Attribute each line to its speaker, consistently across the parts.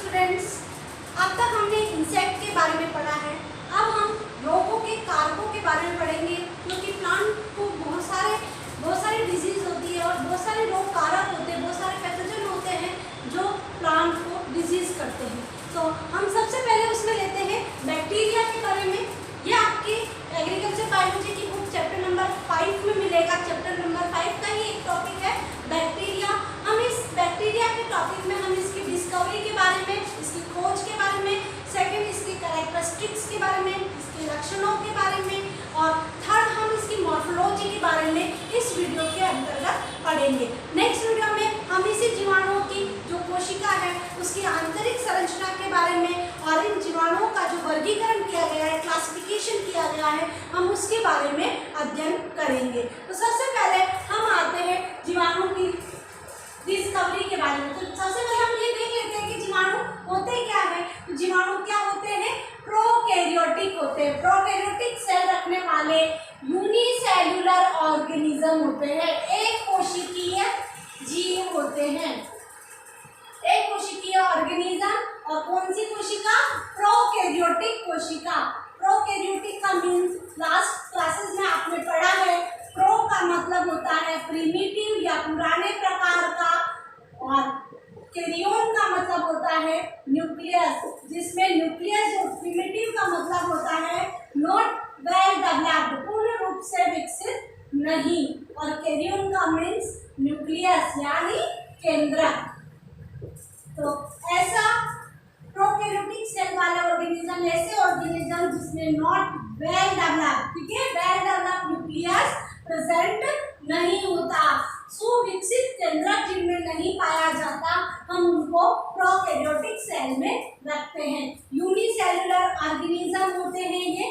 Speaker 1: Students, अब तक हमने इंसेक्ट के बारे में पढ़ा है। अब हम रोगों के कारकों के बारे में पढ़ेंगे, क्योंकि प्लांट को बहुत सारे डिजीज होती है और बहुत सारे रोग कारक होते हैं, बहुत सारे पैथोजन होते हैं जो प्लांट को डिजीज करते हैं। तो हम सबसे पहले उसमें लेते हैं बैक्टीरिया के बारे में। ये आपके एग्रीकल्चर बायोलॉजी की बुक चैप्टर नंबर 5 में मिलेगा। चैप्टर नंबर 5 का ही एक टॉपिक है बैक्टीरिया। हम इस बैक्टीरिया के टॉपिक में हम इसकी डिस्कवरी के बारे में, इसकी खोज के बारे में, सेकंड इसकी कैरेक्टरिस्टिक्स के बारे में, इसके लक्षणों के बारे में, और थर्ड हम इसकी मॉर्फोलॉजी के बारे में इस वीडियो के अंतर्गत पढ़ेंगे। नेक्स्ट वीडियो में हम इसी जीवाणुओं की जो कोशिका है उसकी आंतरिक संरचना के बारे में और इन जीवाणुओं का जो वर्गीकरण किया गया है, क्लासिफिकेशन किया गया है, हम उसके बारे में अध्ययन करेंगे। तो सबसे पहले हम आते हैं जीवाणु की डिस्कवरी के बारे में। तो सबसे पहले हम ये देख लेते हैं कि जीवाणु होते क्या है। तो जीवाणु क्या होते हैं? प्रोकैरियोटिक होते हैं। प्रोकैरियोटिक सेल रखने वाले यूनिसेल्युलर ऑर्गेनिज्म होते हैं। एक कोशिकीय जीव होते हैं। एक कोशिकीय ऑर्गेनिज्म। और कौन सी कोशिका? प्रोकैरियोटिक कोशिका। प्रोकैरियोटिक का मीन्स लास्ट क्लासेस में आपने पढ़ा है। प्रो का मतलब होता है प्रिमिटिव या पुराने प्रकार का, और कैरियोन का मतलब होता है न्यूक्लियस, जिसमें न्यूक्लियस जो प्रिमिटिव का मतलब होता है नॉट वेल डेवलप्ड, पूर्ण रूप से विकसित नहीं, और कैरियोन का मीन्स न्यूक्लियस यानी केंद्रक। तो ऐसा प्रोकैरियोटिक सेल वाले ऑर्गेनिज्म ऐसे ऑर्गेनिज्म जिसमें नॉट वेल डेवलप्ड, ठीक है, वेल डेवलप्ड न्यूक्लियस प्रेजेंट नहीं होता, सुविकसित केंद्रक जिनमें नहीं पाया जाता, हम उनको प्रोकैरियोटिक सेल में रखते हैं। यूनिसेल्युलर ऑर्गेनिज्म होते हैं ये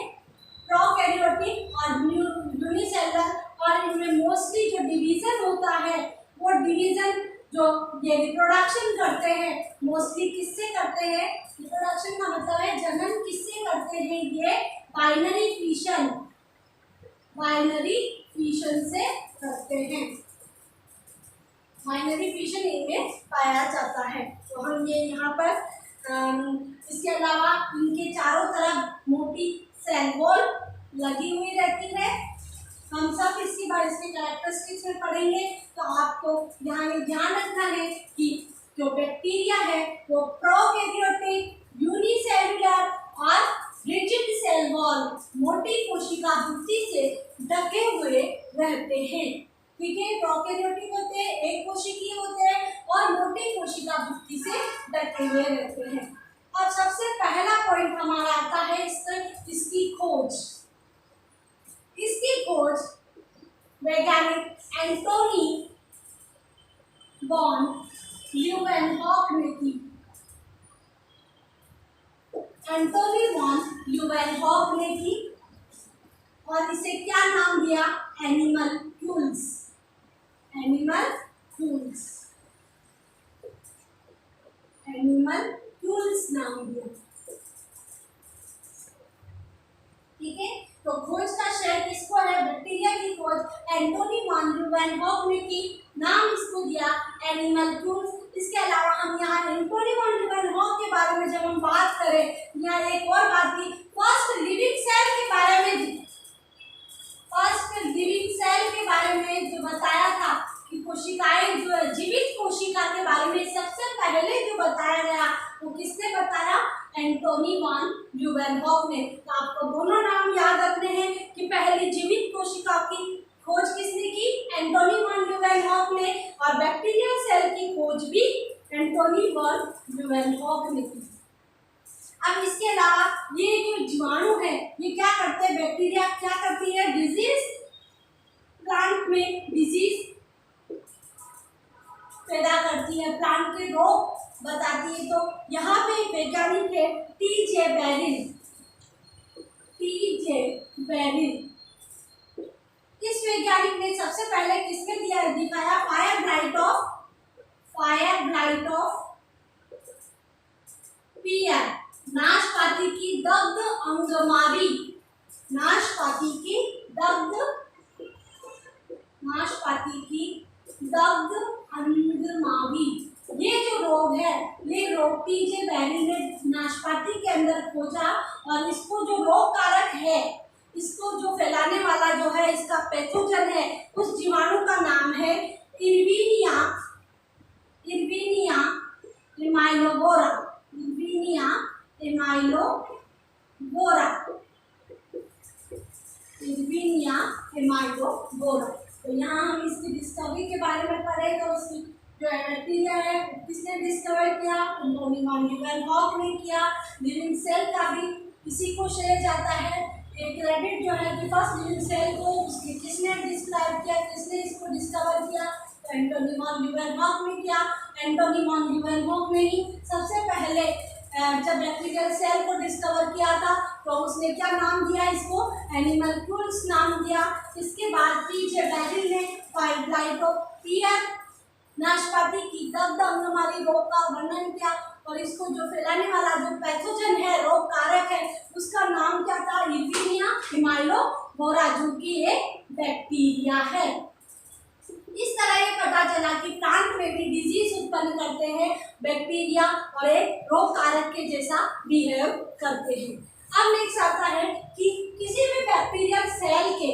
Speaker 1: प्रोकैरियोटिक और यूनिसेल्युलर, और इनमें मोस्टली जो डिवीजन होता है वो डिवीजन जो ये रिप्रोडक्शन करते हैं मोस्टली किससे करते हैं? रिप्रोडक्शन का मतलब है जनन किससे करते हैं? ये बाइनरी फिशन से करते हैं। बाइनरी फिशन इनमें पाया जाता है। तो हम ये यहाँ पर इसके अलावा इनके चारों तरफ मोटी सेल वॉल लगी हुई रहती है। हम सब इसके बारे में कैरेक्टरिस्टिक्स में पढ़ेंगे। तो आपको यहाँ ये ध्यान रखना है कि जो बैक्टीरिया है वो प्रोकैरियोटिक, यूनिसेल्युलर और रिजिड सेल वॉल, मोटी कोशिका भित्ति से ढके हुए रहते हैं। ठीक है, प्रोकैरियोटिक होते हैं, एक कोशिकीय होते हैं और मोटी कोशिका भित्ति से ढके हुए रहते हैं। अब सबसे पहला पॉइंट हमारा आता है इसकी खोज। इसकी खोज वैज्ञानिक एंटोनी वॉन ल्यूवेनहॉक ने की। एंटोनी वॉन ल्यूवेनहॉक ने की और इसे क्या नाम दिया? एनिमलक्यूल्स। एनिमलक्यूल्स नाम दिया। ठीक है, तो खोज का श्रेय किसको है? बैक्टीरिया की खोज एंटोनी वॉन ल्यूवेनहॉक ने की, नाम इसको दिया एनिमलक्यूल्स। इसके अलावा हम यहाँ एंटोनी वॉन ल्यूवेनहॉक के बारे में जब हम बात करें, यहाँ एक और बात थी, फर्स्ट लिविंग सेल के बारे में जो बताया था कि कोशिकाएं जो है, जीवित कोशिका के बारे में सबसे पहले जो बताया गया वो किसने बताया? एंटोनी वॉन ल्यूवेनहॉक ने। तो आपको दोनों नाम याद रखने हैं कि पहली जीवित कोशिका की खोज किसने की? एंटोनी वॉन ल्यूवेनहॉक ने, और बैक्टीरियल सेल की खोज भी एंटोनी वॉन ल्यूवेनहॉक ने की। अब इसके अलावा ये जो जीवाणु है ये क्या करते हैं? बैक्टीरिया क्या करती है? डिजीज, प्लांट में डिजीज पैदा करती है, प्लांट के रोग बताती है। तो यहाँ पे वैज्ञानिक है टी.जे. बेरिल। इस वैज्ञानिक ने सबसे पहले किसमें दिखाया? फायर ब्लाइट ऑफ पीयर, नाशपाती की दग्ध अंगमारी। नाशपाती की दग्ध अंगमारी, ये जो रोग है ये रोग रोग पीजे बैरी ने नाशपाती के अंदर खोजा और इसको जो रोग कारक है, इसको जो फैलाने वाला जो है, इसका पैथोजन है, उस जीवाणु का नाम है इर्विनिया एमाइलोबोरा। इर्विनिया एमाइलोबोरा, इर्विनिया एमाइलोबोरा। तो यहाँ हम इसकी डिस्कवरी के बारे में पढ़े, तो उसकी जो बैक्टीरिया है किसने डिस्कवर किया? एंटोनी वॉन ल्यूवेनहॉक ने किया। लिविंग सेल का भी इसी को श्रेय जाता है। एक क्रेडिट जो है कि फर्स्ट लिविंग सेल को उसकी किसने डिस्क्राइब किया, किसने इसको डिस्कवर किया? तो एंटोनी वॉन ल्यूवेनहॉक ने किया। एंटोनी वॉन ल्यूवेनहॉक ने ही सबसे पहले जब बैक्टीरियल सेल को डिस्कवर किया था तो उसने क्या नाम दिया? इसको एनिमलक्यूल्स नाम दिया। इसके बाद पीजे बैरी ने फाइब्लाइटोपिया नाशपाती की दग्धअंगमारी रोग का वर्णन किया और इसको जो फैलाने वाला जो पैथोजन है, रोग कारक है, उसका नाम क्या था? इर्विनिया एमाइलोबोरा, जो कि एक बैक्टीरिया है। इस तरह ये पता चला कि प्लांट में भी डिजीज उत्पन्न करते हैं बैक्टीरिया और एक रोग कारक के जैसा बिहेव करते हैं। अब नेक्स्ट आता है कि किसी भी बैक्टीरियल सेल के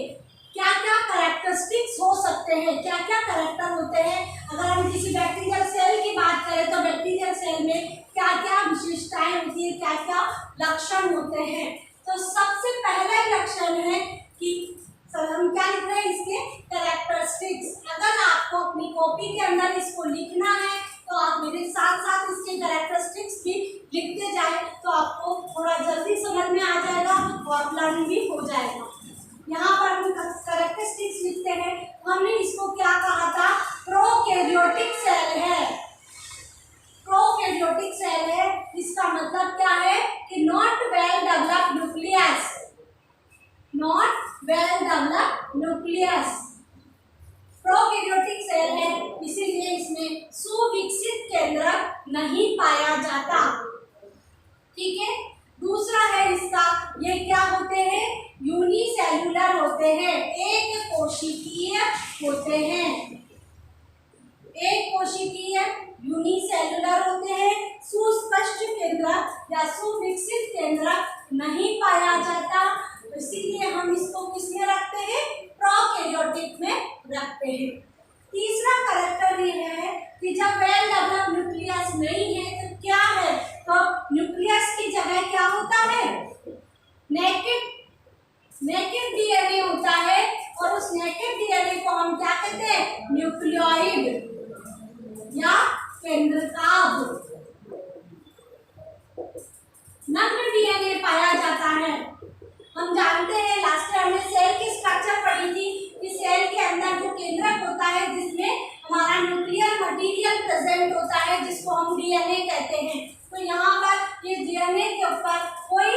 Speaker 1: क्या क्या कैरेक्टरिस्टिक्स हो सकते हैं, क्या क्या कैरेक्टर होते हैं। अगर हम किसी बैक्टीरियल सेल की बात करें तो बैक्टीरियल सेल में क्या क्या विशेषताएं होती है, क्या क्या लक्षण होते हैं। तो सबसे पहला लक्षण है कि हम क्या लिख रहे हैं? इसके कैरेक्टरिस्टिक्स। अगर आपको अपनी कॉपी के अंदर इसको लिखना है तो आप मेरे साथ साथ इसके कैरेक्टरिस्टिक्स भी लिखते जाए तो आपको थोड़ा जल्दी समझ में आ जाएगा और लर्न भी हो जाएगा। यहाँ पर हम कैरेक्टरिस्टिक्स लिखते हैं। हमने इसको क्या कहा था? प्रोकैरियोटिक सेल है। प्रोकैरियोटिक सेल है, इसका मतलब क्या है कि not well developed nucleus, not well developed nucleus prokaryotic cell है, इसीलिए इसमें सुविकसित केंद्रक नहीं पाया जाता। ठीक है। दूसरा है इसका, ये क्या होते हैं? यूनिसेल्युलर होते हैं, एक कोशिकीय होते हैं, एक कोशिकीय यूनिसेल्युलर होते हैं। सुस्पष्ट केंद्रक या सुविकसित केंद्रक नहीं पाया जाता, इसीलिए हम इसको किसमें रखते हैं? प्रोकैरियोटिक में रखते हैं। तीसरा कैरेक्टर ये है कि जब वेल डेवलप्ड न्यूक्लियस नहीं है तो क्या है? तो न्यूक्लियस की जगह क्या होता है? नेकेड डीएनए होता है और उस नेकेड डीएनए को हम क्या कहते हैं? न्यूक्लियोइड या केंद्रकाभ। नग्न डीएनए पाया जाता है। हम जानते हैं लास्ट टाइम हमने सेल की स्ट्रक्चर पढ़ी थी कि सेल के अंदर जो केंद्रक होता है जिसमें हमारा न्यूक्लियर मटेरियल प्रेजेंट होता है, जिसको हम डीएनए कहते हैं। तो यहाँ पर ये डीएनए के ऊपर कोई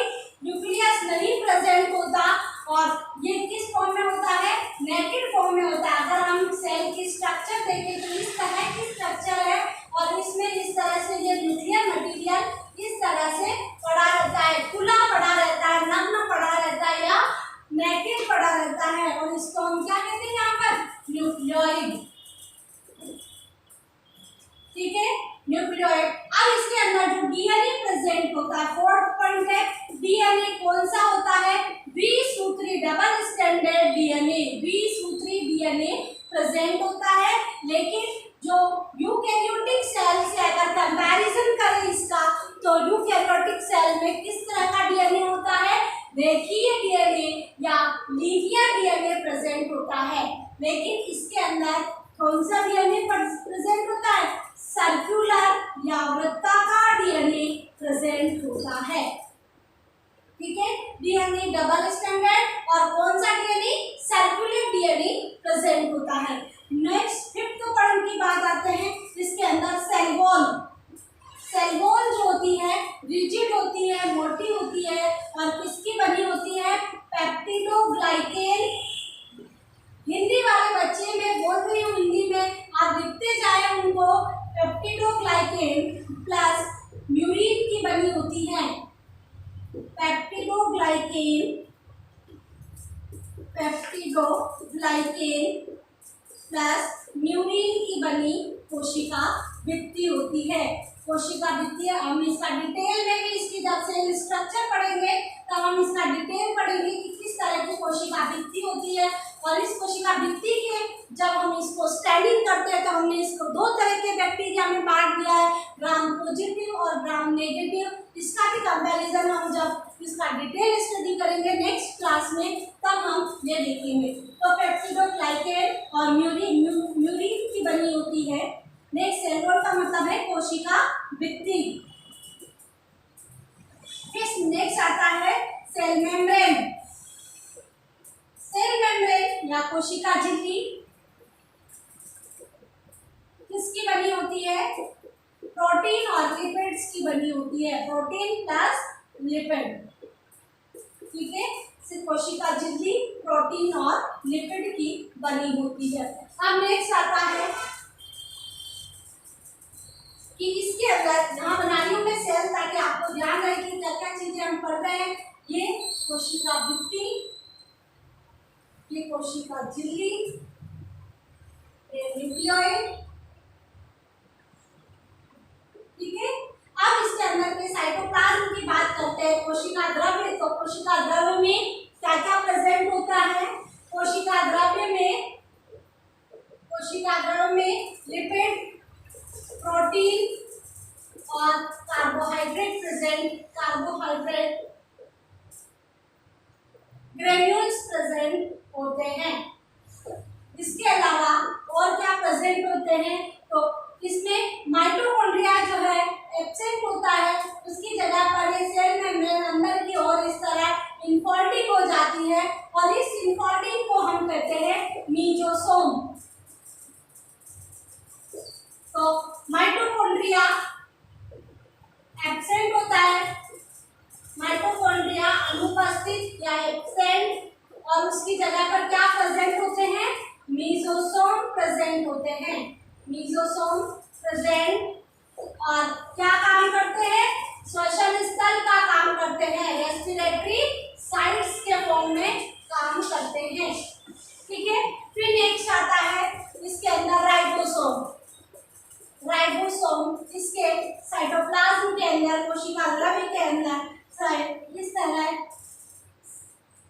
Speaker 1: न्यूक्लियस नहीं प्रेजेंट होता और ये किस फॉर्म में होता है? नेकेड फॉर्म में होता है। अगर हम सेल की स्ट्रक्चर देखें तो इस तरह की स्ट्रक्चर है और इसमें इस तरह से ये न्यूक्लियर मटेरियल इस तरह से पड़ा रहता है, खुला पड़ा रहता है, नग्न पड़ा रहता है या नेकेड पड़ा रहता है और इसको हम क्या कहते हैं? यहाँ पर न्यूक्लियोइड। ठीक है, न्यूक्लियोइड। अब इसके अंदर जो डीएनए प्रेजेंट होता है, फोर्थ पॉइंट है, डीएनए कौन सा होता है? द्विसूत्री डबल स्टैंडर्ड डीएनए, द्विसूत्री डीएनए प्रेजेंट होता है। लेकिन जो यूकैरियोटिक सेल से अगर कंपैरिजन करें इसका, तो यूकैरियोटिक सेल में किस तरह का डीएनए होता है? रेखीय डीएनए या लीनियर डीएनए प्रेजेंट होता है। लेकिन इसके अंदर कौन सा डीएनए प्रेजेंट होता है? सर्कुलर या वृत्ताकार डीएनए प्रेजेंट होता है। ठीक है, डीएनए डबल स्टैंडर्ड और कौन सा डीएनए? सर्कुलर डीएनए प्रेजेंट होता है। नेक्स्ट फिफ्थ पॉइंट की बात आते हैं, इसके अंदर सेल वॉल। सेल वॉल जो होती है रिजिड होती है, मोटी होती है और किसकी बनी होती है? पेप्टिडोग्लाइकेन। हिंदी वाले बच्चे मैं बोल रही हूँ हिंदी में, आप लिखते जाए उनको। पेप्टिडोग्लाइकेन प्लस म्यूरिन की बनी होती है। पेप्टिडोग्लाइकेन प्लस म्यूरिन की बनी कोशिका भित्ति होती है। कोशिका भित्ति, हम इसका डिटेल में भी इसकी जब सेल स्ट्रक्चर पढ़ेंगे तब हम इसका डिटेल पढ़ेंगे कि किस तरह की कोशिका भित्ति होती है। और इस कोशिका भित्ति के जब हम इसको स्टैंडिंग करते हैं तो हमने इसको दो तरह के बैक्टीरिया में बांट दिया है, ग्राम पॉजिटिव और ग्राम नेगेटिव। इसका भी कंपैरिजन हम जब इसका डिटेल स्टडी करेंगे नेक्स्ट क्लास में तब हम ये देखेंगे। तो पेप्टिडोग्लाइकेन और म्यूरिन की बनी होती है। नेक्स्ट सेल वॉल का मतलब है कोशिका भित्ति। फिर नेक्स्ट आता है सेल मेम्ब्रेन। सेल मेम्ब्रेन या कोशिका झिल्ली किसकी बनी होती है? प्रोटीन और लिपिड्स की बनी होती है, प्रोटीन प्लस लिपिड। ठीक है, सिर्फ कोशिका झिल्ली प्रोटीन और लिपिड की बनी होती है। अब नेक्स्ट आता है कि इसके अंदर जहाँ बना रही हूँ मैं सेल ताकि आपको ध्यान रहे कि क्या क्या चीजें हम पढ़ रहे हैं। ये कोशिका भित्ति, ये कोशिका झिल्ली, ये न्यूक्लियोइड। ठीक है, अब इसके अंदर के साइटोप्लाज्म की बात करते हैं। कोशिका द्रव्य, तो कोशिका द्रव्य में क्या क्या प्रेजेंट होता है? कोशिका द्रव्य में लिपिड, प्रोटीन और carbohydrate present, carbohydrate granules present होते हैं। इसके अलावा और क्या प्रेजेंट होते हैं? तो इसमें माइटोकॉन्ड्रिया जो है एब्सेंट होता है, उसकी जगह पर ये सेल मेम्ब्रेन अंदर की ओर इस तरह इनफोल्डिंग हो जाती है और इस इनफोल्डिंग को हम कहते हैं मीजोसोम। तो माइटोकॉन्ड्रिया एब्सेंट होता है, माइटोकॉन्ड्रिया अनुपस्थित या एब्सेंट, और उसकी जगह पर क्या प्रेजेंट होते हैं? मीजोसोम प्रेजेंट होते हैं। मीजोसोम प्रेजेंट और क्या काम करते हैं? श्वसन स्थल का काम करते हैं, रेस्पिरेटरी साइट्स के फॉर्म में काम करते हैं। ठीक है, फिर नेक्स्ट आता है इसके अंदर राइबोसोम। राइबोसोम इसके साइटोप्लाज्म के अंदर, कोशिका द्रव्य के अंदर इस तरह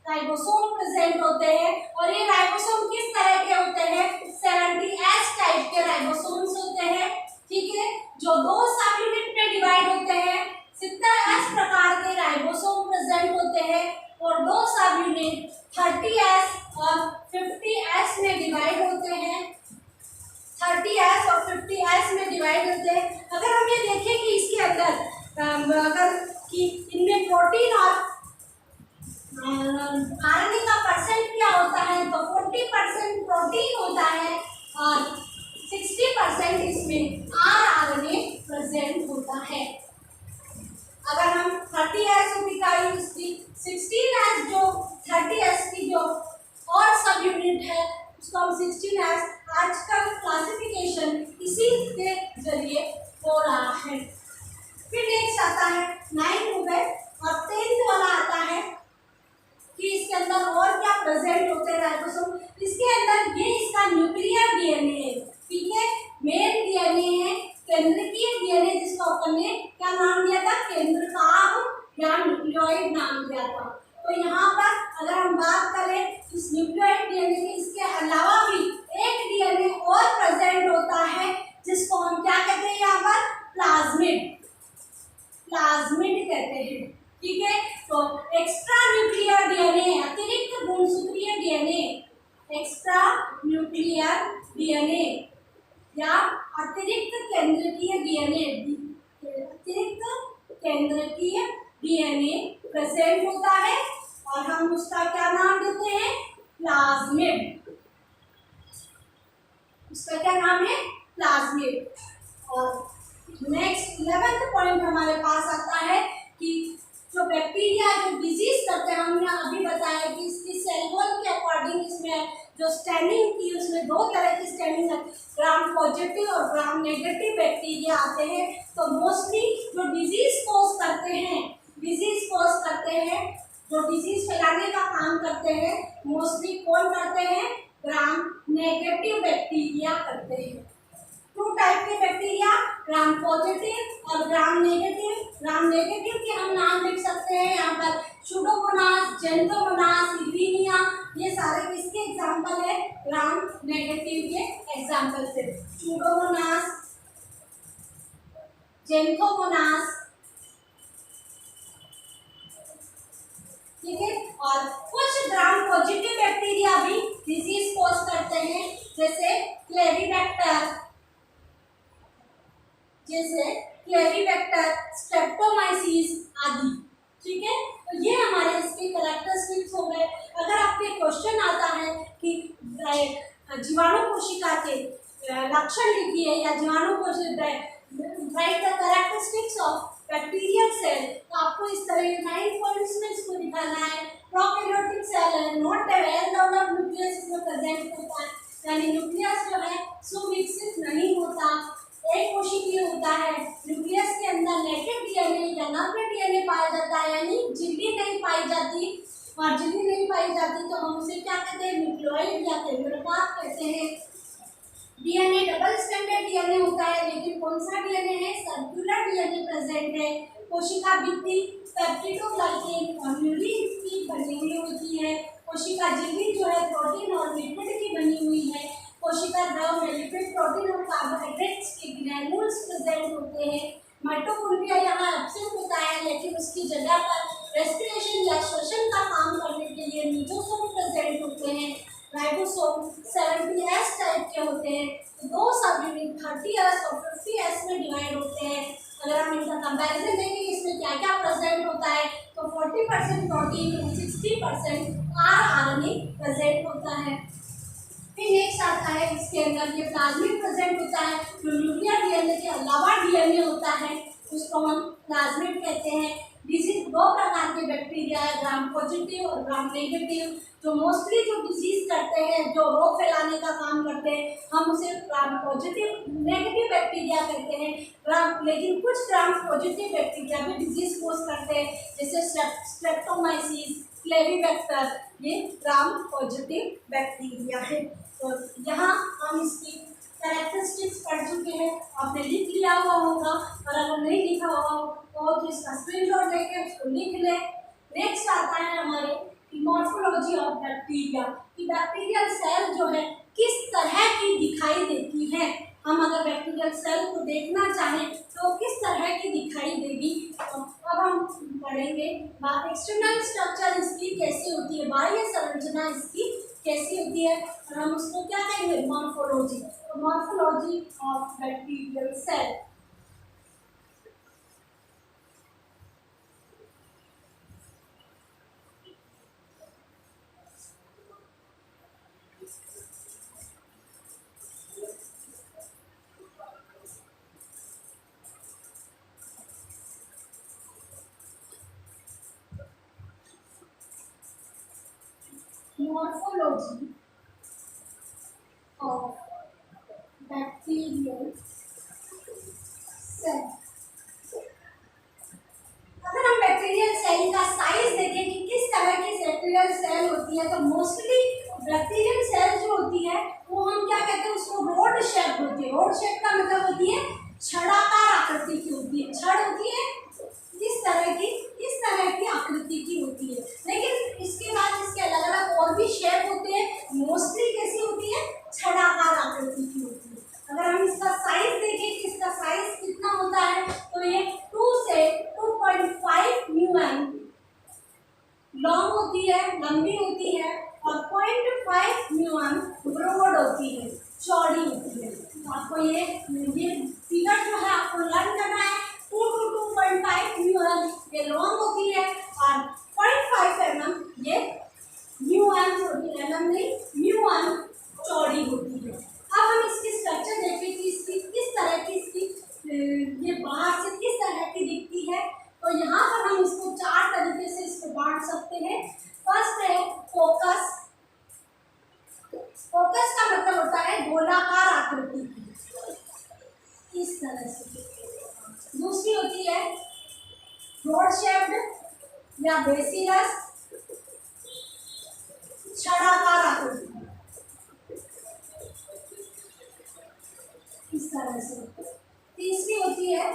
Speaker 1: राइबोसोम प्रेजेंट होते हैं। और ये राइबोसोम किस तरह के होते हैं? 70S टाइप के राइबोसोम्स होते हैं। ठीक है, जो दो सब यूनिट में डिवाइड होते हैं। 70S प्रकार के राइबोसोम प्रेजेंट होते हैं और दो सब यूनिट 30S और 50S में डिवाइड होते हैं। 30S और 50S में डिवाइड होते हैं। अगर हम ये देखें कि इसके अंदर अगर कि इनमें प्रोटीन और आरएनए का परसेंट क्या होता है, तो 40% प्रोटीन होता है और 60% इसमें आरएनए प्रेजेंट होता है। अगर हम 30S की 16S जो 30S की जो और सब यूनिट है उसको हम 16S, आजकल क्लासिफिकेशन इसी के जरिए हो रहा है। फिर नेक्स्ट आता है 9 हो गए और 10th वाला आता है कि इसके अंदर और क्या प्रेजेंट होते हैं राइबोसोम। इसके अंदर ये इसका न्यूक्लियर डीएनए है। ठीक है, मेन डीएनए है, केंद्रकीय डीएनए जिसको अपन ने क्या नाम दिया था? केंद्रकाभ या न्यूक्लियोइड नाम दिया था। तो यहाँ पर अगर हम बात करें इस न्यूक्लियोइड डीएनए के, इसके अलावा भी एक डीएनए और प्रेजेंट होता है जिसको हम क्या कहते हैं? यहाँ पर प्लाज्मिड, प्लाज्मिड कहते हैं। ठीक है, तो एक्स्ट्रा न्यूक्लियर डीएनए, अतिरिक्त गुणसूत्रीय डीएनए, एक्स्ट्रा न्यूक्लियर डीएनए या अतिरिक्त केंद्रकीय डीएनए, अतिरिक्त केंद्रकीय डीएनए प्रेजेंट होता है और हम उसका क्या नाम देते हैं? प्लाज्मिड। उसका क्या नाम है? प्लाज्मिड। और नेक्स्ट 11th पॉइंट हमारे पास आता है कि जो बैक्टीरिया जो डिजीज करते हैं, हमने अभी बताया कि इसकी सेल वॉल के अकॉर्डिंग इसमें जो स्टैंडिंग की उसमें दो तरह की स्टैंडिंग है, ग्राम पॉजिटिव और ग्राम नेगेटिव बैक्टीरिया आते हैं। तो मोस्टली जो डिजीज कोज करते हैं, जो डिजीज फैलाने का काम करते हैं, मोस्टली कौन करते हैं? ग्राम नेगेटिव बैक्टीरिया करते हैं। 2 टाइप ग्राम नेगेटिव के हम नाम लिख सकते हैं यहाँ पर सुडोमोनास, जेंटोमोनास, इल्वीनिया, ये सारे किसके एग्जाम्पल है? ग्राम नेगेटिव के एग्जाम्पल से। सुडोमोनास, जेंटोमोनास, ठीक है। और कुछ ग्राम पॉजिटिव बैक्टीरिया भी डिजीज कॉज करते हैं, जैसे क्लेरीबैक्टर, स्ट्रेप्टोमाइसिस आदि, ठीक है। तो ये हमारे इसके कैरेक्टरिस्टिक्स हो गए। अगर आपके क्वेश्चन आता है कि जीवाणु कोशिका के लक्षण लिखिए या जीवाणु कोशिका write the characteristics of bacterial cell, तो आपको इस तरह 9 पॉइंट्स में इसको दिखाना है। प्रोकैरियोटिक सेल है, नॉट वेल डेवलप्ड न्यूक्लियस इसमें प्रेजेंट होता है, यानी न्यूक्लियस जो है सुविकसित नहीं होता, एक कोशिकीय होता है। न्यूक्लियस के अंदर नेटिव डीएनए या नक्ल डीएनए पाया जाता है, यानी झिल्ली नहीं पाई जाती, और झिल्ली नहीं पाई जाती तो हम उसे क्या कहते हैं? न्यूक्लियोइड या केंद्रकात कहते हैं। डीएनए डबल स्टैंडर्ड डीएनए होता है, लेकिन कौन सा डीएनए है? सर्कुलर डीएनए प्रेजेंट है। कोशिका भित्ति पेप्टिडोग्लाइकेन और यूरिन की बनी हुई होती है। कोशिका झिल्ली जो है प्रोटीन और लिपिड की बनी हुई है। कोशिका द्रव में लिपिड, प्रोटीन और कार्बोहाइड्रेट्स के ग्रैन्यूल्स प्रेजेंट होते हैं। माइटोकॉन्ड्रिया यहाँ एब्सेंट होता है, लेकिन उसकी जगह पर रेस्पिरेशन या श्वसन का काम करने के लिए मीजोसोम प्रेजेंट होते हैं। राइबोसोम 70S टाइप के होते हैं। दो सब यूनिट 30S और 50S में डिवाइड होते हैं। अगर हम इनका कंपैरिजन देखें इसमें क्या क्या प्रेजेंट होता है, तो 40% प्रोटीन और 60% आरएनए प्रेजेंट होता है। फिर नेक्स्ट आता है इसके अंदर ये प्लाज्मिड प्रेजेंट होता है, जो न्यूक्लियर डीएनए के अलावा डीएनए होता है, उसको हम प्लाज्मिड कहते हैं। डिजीज दो प्रकार के बैक्टीरिया है, ग्राम पॉजिटिव और ग्राम नेगेटिव। जो मोस्टली जो डिजीज करते हैं, जो रोग फैलाने का काम करते हैं, हम उसे ग्राम पॉजिटिव नेगेटिव बैक्टीरिया कहते हैं। लेकिन कुछ ग्राम पॉजिटिव बैक्टीरिया भी डिजीज कोज करते हैं, जैसे स्ट्रेप्टोमाइसिस, क्लेरीबैक्टर, ये ग्राम पॉजिटिव बैक्टीरिया है। तो यहाँ हम इसकी कैरेक्टरिस्टिक्स पढ़ चुके हैं, आपने लिख लिया हुआ होगा, और अगर नहीं लिखा होगा तो इसका स्क्रीनशॉट लेके उसको लिख ले। नेक्स्ट आता है हमारे मॉर्फोलॉजी ऑफ बैक्टीरिया, कि बैक्टीरियल सेल जो है किस तरह की दिखाई देती है। हम अगर बैक्टीरियल सेल को देखना चाहें तो किस तरह की दिखाई देगी, तो अब हम पढ़ेंगे एक्सटर्नल स्ट्रक्चर इसकी कैसी होती है, बाह्य संरचना इसकी कैसी होती है, और हम उसको क्या कहेंगे? मॉर्फोलॉजी। तो morphology of bacterial cell. Morphology of bacterial cell। अगर हम बैक्टीरियल सेल का साइज देखें कि किस तरह की बैक्टीरियल सेल होती है, तो मोस्टली बैक्टीरियल सेल जो होती है वो हम क्या कहते हैं? उसको रोड शेप होती है। रोड शेप का मतलब होती है छड़ाकार आकृति की होती है। छड़ होती है इस तरह की आकृति की होती है। लेकिन इसके बाद इसके अलग अलग और भी शेप होते हैं, मोस्टली कैसी होती है? छड़ाकार आकृति की होती है। अगर हम इसका साइज देखें कि इसका साइज कितना होता है, तो ये 2 से 2.5 म्यूएम लॉन्ग होती है, लंबी होती है, और 0.5 म्यूएम ब्रॉड होती है, चौड़ी होती है। तो आपको ये फिगर जो है आपको लर्न करना है। 2 to 2.5 म्यूएम ये लॉन्ग होती है, और 0.5 mm ये म्यूएम होती है, mm नहीं म्यूएम चौड़ी होती है। अब हम इसकी स्ट्रक्चर देखें कि इसकी किस तरह की ये बाहर से किस तरह की दिखती है, तो यहाँ पर हम इसको 4 तरीके से इसको बांट सकते हैं। फर्स्ट है फोकस। फोकस का मतलब होता है गोलाकार आकृति की, इस तरह से। दूसरी होती है रोड शेप्ड या बेसिलस, छड़ाकार आकृति इस तरह से। तीसरी होती है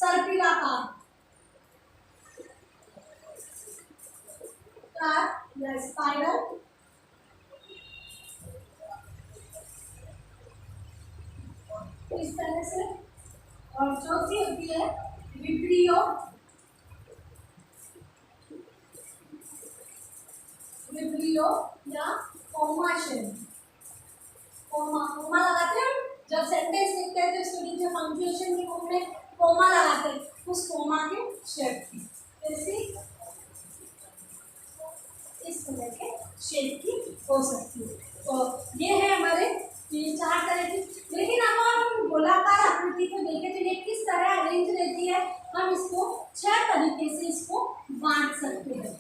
Speaker 1: सर्पिलाकार या स्पाइरल, इस तरह से। और चौथी होती है विब्रियो, विब्रियो या कोमा शेल। कोमा लगाते हैं जब सेंटेंस लिखते हैं तो इसके नीचे पंक्चुएशन की फॉर्म में कोमा लगाते हैं, उस कोमा के शेप की, जैसे इस तरह के शेप की हो सकती है। तो ये है हमारे ये 4 तरह की। लेकिन अब हम गोलाकार आकृति को देखें तो ये किस तरह अरेंज रहती है, हम इसको 6 तरीके से इसको बांट सकते हैं।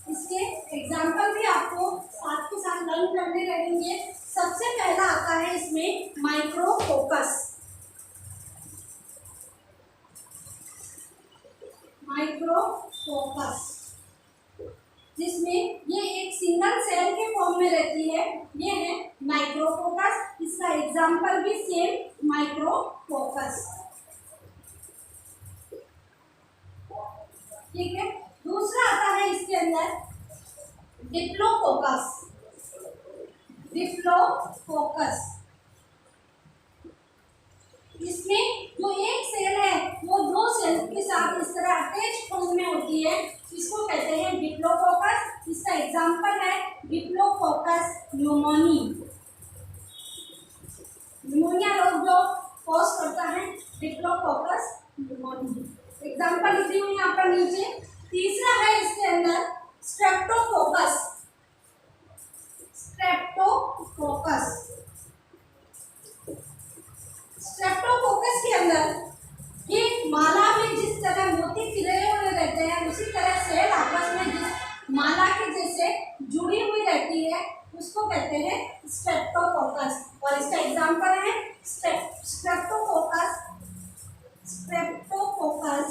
Speaker 1: इसके एग्जाम्पल भी आपको साथ के साथ लर्न करने रहेंगे। सबसे पहला आता है इसमें माइक्रो फोकस। माइक्रो फोकस जिसमें ये एक सिंगल सेल के फॉर्म में रहती है, ये है माइक्रो फोकस। इसका एग्जाम्पल भी सेम माइक्रो फोकस, ठीक है। दूसरा आता है इसके अंदर डिप्लोफोकस। डिप्लोफोकस इसमें जो एक सेल है वो 2 सेल के साथ इस तरह अटैच फॉर्म में होती है, इसको कहते हैं डिप्लोफोकस। इसका एग्जांपल है डिप्लोफोकस न्यूमोनी। न्यूमोनिया रोग जो कॉज करता है डिप्लोफोकस न्यूमोनी। एग्जांपल लिखी हुई यहाँ पर नीचे। तीसरा है इसके अंदर स्ट्रेप्टोकोकस। स्ट्रेप्टोकोकस, स्ट्रेप्टोकोकस के अंदर ये माला में जिस तरह मोती फिरे हुए रहते हैं, उसी तरह सेल आपस में जिस माला के जैसे जुड़ी हुई रहती है उसको कहते हैं स्ट्रेप्टोकोकस। और इसका एग्जांपल है स्ट्रेप्टोकोकस, स्ट्रेप्टोकोकस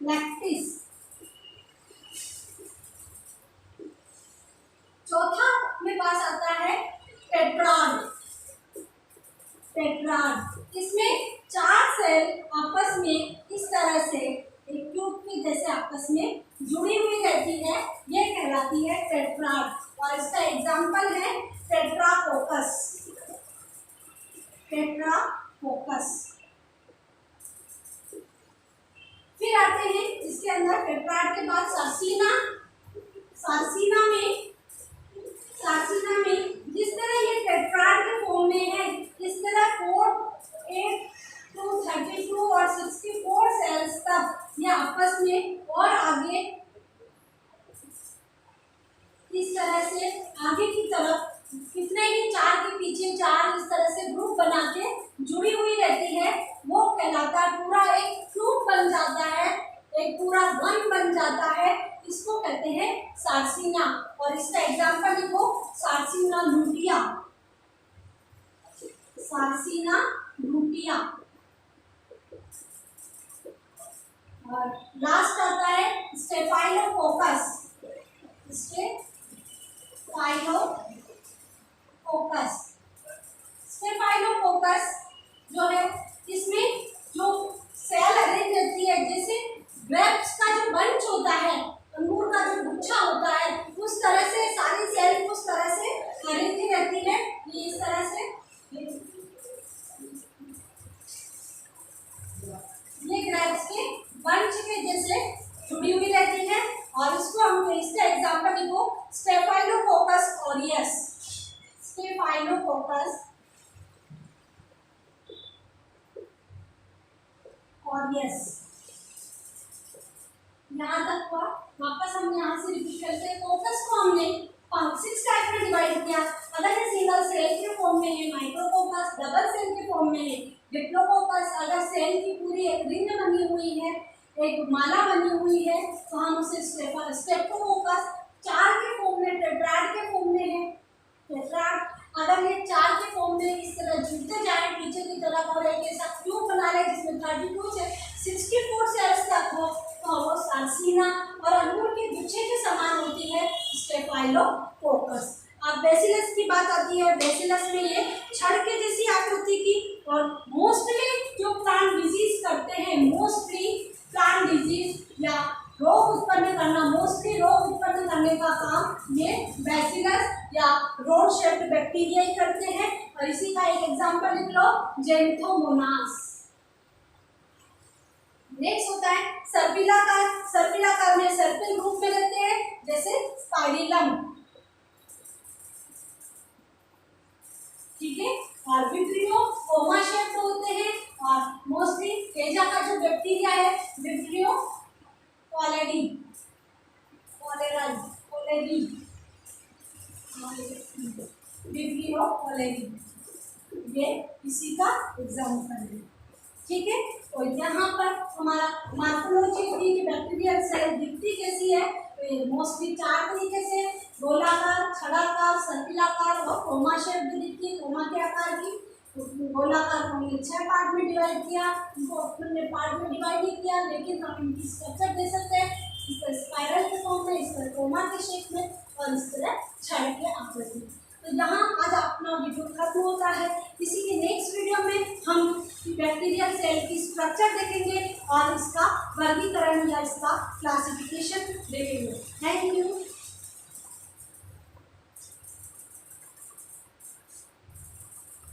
Speaker 1: लैक्टिस। चौथा अपने पास आता है टेट्राड। टेट्राड इसमें 4 सेल आपस में इस तरह से एक ट्यूब के जैसे आपस में जुड़ी हुई रहती है, ये कहलाती है टेट्राड। और इसका एग्जांपल है टेट्राकोकस। टेट्राकोकस। फिर आते हैं इसके अंदर टेट्राड के बाद सार्सिना। सार्सिना में जिस तरह ये टेट्राड के फॉर्म में है, इस तरह 4, 8 to 32 और 64 सेल्स तक ये आपस में और आगे इस तरह से आगे की तरफ कितने ही 4 के पीछे 4 इस तरह से ग्रुप बना के जुड़ी हुई रहती है, वो कहलाता है पूरा एक ट्यूब बन जाता है, एक पूरा वन बन जाता है, इसको कहते हैं सार्सिना। और इसका एग्जांपल देखो सार्सिना लूटिया। सार्सिना लूटिया। और लास्ट आता है स्टेफाइलोकोकस। स्टेफाइलोकोकस। स्टेफाइलोकोकस जो है इसमें जो सेल अरेंज रहती है, जैसे ग्रेप्स का जो बंच होता है, अंगूर का जो गुच्छा होता है, उस तरह से सारी सेल उस तरह से अरेंज रहती है। ये इस तरह से ये ग्रेप्स के बंच के जैसे जुड़ी हुई रहती है। और इसको हम इसका एग्जांपल देखो स्टेफाइलोकोकस ऑरियस। Staphylococcus aureus. यहाँ तक हुआ। वापस हम यहाँ से रिपीट करते हैं। कोकस को हमने 6 टाइप में डिवाइड किया। अगर ये सिंगल सेल के फॉर्म में है, माइक्रोकोकस डबल सेल के फॉर्म में है, डिप्लोकोकस अगर सेल की पूरी एक रिंग बनी हुई है, एक माला बनी हुई है, तो हम उसे स्ट्रेप्टोकोकस 4 के फॉर्म में, टेट्राड के फॉर्म में है। टेट्राड अगर ये 4 के फॉर्म में इस तरह जुड़ते जाए पीछे की तरफ और एक ऐसा ट्यूब बना ले जिसमें 32 से 64 सेल्स तक हो, तो वो सार्सिना और अंगूर के गुच्छे के समान होती है स्टेफाइलोकोकस। अब बेसिलस की बात आती है। बेसिलस में ये छड़ के जैसी आकृति की और मोस्टली जो प्लांट डिजीज नेक्स्ट होता है सर्पिलाकार। सर्पिलाकार में सर्पिल रूप में रहते हैं, जैसे स्पाइरिलम, ठीक है। और विब्रियो कोमा शेप होते हैं, और मोस्टली तेजा का जो बैक्टीरिया है विब्रियो कॉलेडी, कॉलेरी, विब्रियो कॉलेरी, ये इसी का एग्जाम्पल है, ठीक है। तो यहाँ पर हमारा मार्फोलॉजी की बैक्टीरियल सेल दिखती कैसी है, मोस्टली 4 तरीके से, गोलाकार, छड़ाकार, सर्पिलाकार और कोमा शेप भी दिखती है, कोमा के आकार की। गोलाकार को हमने 6 पार्ट में डिवाइड किया, इनको हमने पार्ट में डिवाइड नहीं किया, लेकिन हम इनकी स्ट्रक्चर दे सकते हैं, इसका स्पाइरल के फॉर्म में, इसका कोमा के शेप में और इस तरह छड़ के आकृति। तो यहाँ आज अपना वीडियो खत्म होता है। इसी के नेक्स्ट वीडियो में हम बैक्टीरियल सेल की स्ट्रक्चर देखेंगे और इसका वर्गीकरण या इसका क्लासिफिकेशन देखेंगे।